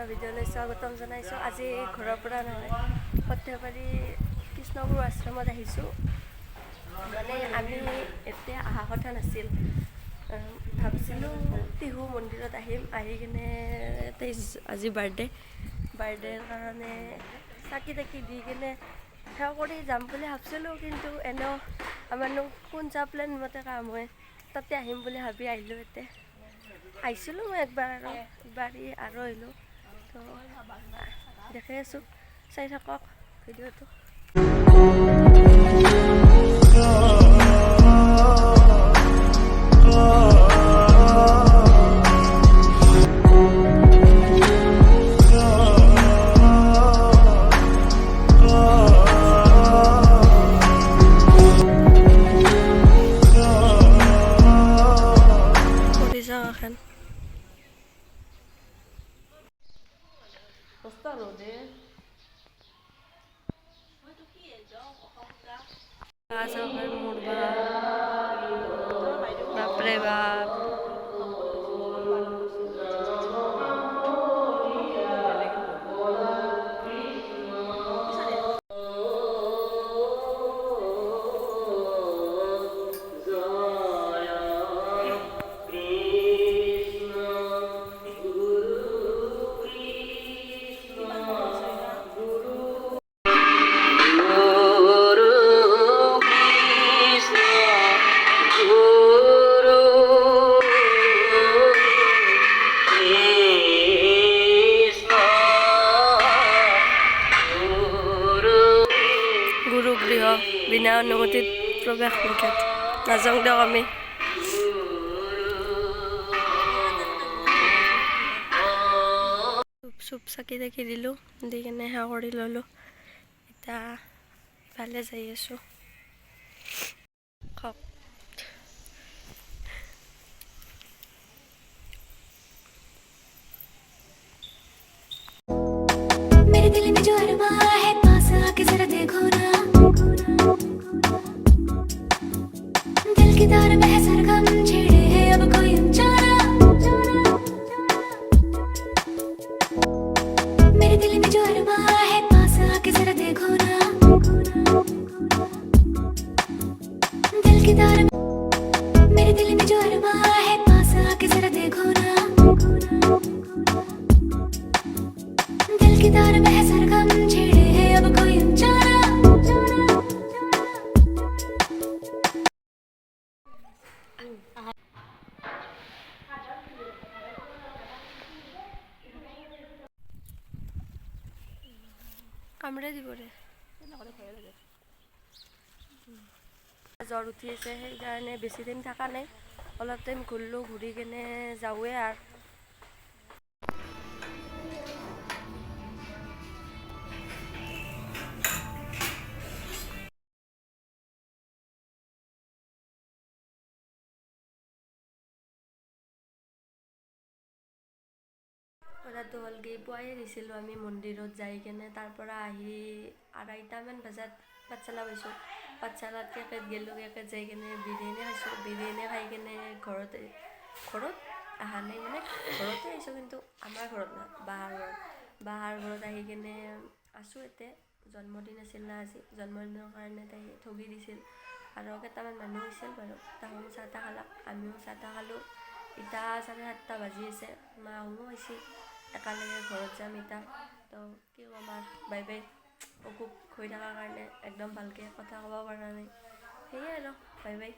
এটা ভিডিঅ'লৈ স্বাগতম জনাইছোঁ। আজি ঘৰৰ পৰা নহয়, সৰ্থেবাৰী কৃষ্ণগুৰু আশ্ৰমত আহিছোঁ। মানে আমি এতিয়া অহা কথা নাছিল, ভাবিছিলোঁ টিহু মন্দিৰত আহিম। আহি কিনে আজি বাৰ্থডেৰ কাৰণে চাকি তাকি দি কিনে সেৱা কৰি যাম বুলি ভাবিছিলোঁ, কিন্তু এনেও আমাৰনো কোন যা প্লেন মতে কাম হয়, তাতে আহিম বুলি ভাবি আহিলোঁ। এতিয়া আহিছিলোঁ মই একবাৰ আৰু আহিলোঁ, তো দেখাই আছোঁ, চাই থাকক ভিডিঅ'টো। বাপৰে বাপ, গুৰুগৃহ বিনা অনুমতিত প্ৰৱেশ নিষেধ। নাযাওঁ দিয়ক আমি। চুপ চাকি তাকি দিলোঁ, দি কিনে সেৱা কৰি ল'লোঁ। এতিয়া ইফালে যাই আছোঁ। খক मेरे दिल में जो अरमा है, पास आके जरा देखो ना। दिल की तार में है सरगम छेड़े है अब कोई ऊंचा ना। मेरे दिल में जो अरमा है, पास आके जरा देखो ना। दिल की तार मेरे दिल में जो अरमा है, पास आके जरा देखो ना। दिल की तार में है सरगम छेड़े है अब कोई ऊंचा ना। কামড়ে দিব ৰে, জ্বৰ উঠি আছে, সেইকাৰণে বেছি দিন থকা নাই। অলপ টাইম ঘূৰিলোঁ, ঘূৰি কিনে যাওঁৱে আৰু। কথাটো হ'লগৈ, পুৱাই দিছিলোঁ আমি মন্দিৰত যাই কিনে, তাৰ পৰা আহি 2:30মান বজাত পাঠশালা পাইছোঁ। পাঠশালাত কেকেত গ'লোঁ, কেকেত যাই কিনে বিৰিয়ানী খাইছোঁ। বিৰিয়ানী খাই কিনে ঘৰত অহা নাই, মানে ঘৰতে আহিছোঁ, কিন্তু আমাৰ ঘৰত নহয়, বাহাৰ ঘৰত আহি কিনে আছোঁ। এতিয়া জন্মদিন আছিল না আজি, জন্মদিনৰ কাৰণে তাই ঠগি দিছিল আৰু কেইটামান মানুহ হৈছিল বাৰু। তাহোন চাহ তাহ খালাক, আমিও চাহ তাহ খালোঁ। এতিয়া 7:30 বাজি আছে, মাহঁতো আহিছে, একেলগে ঘৰত যাম এতিয়া। তো কি ক'ম আৰু, বাই বাই। অসুখ হৈ থকাৰ কাৰণে একদম ভালকৈ কথা ক'ব পৰা নাই, সেয়াই আৰু, বাই বাই।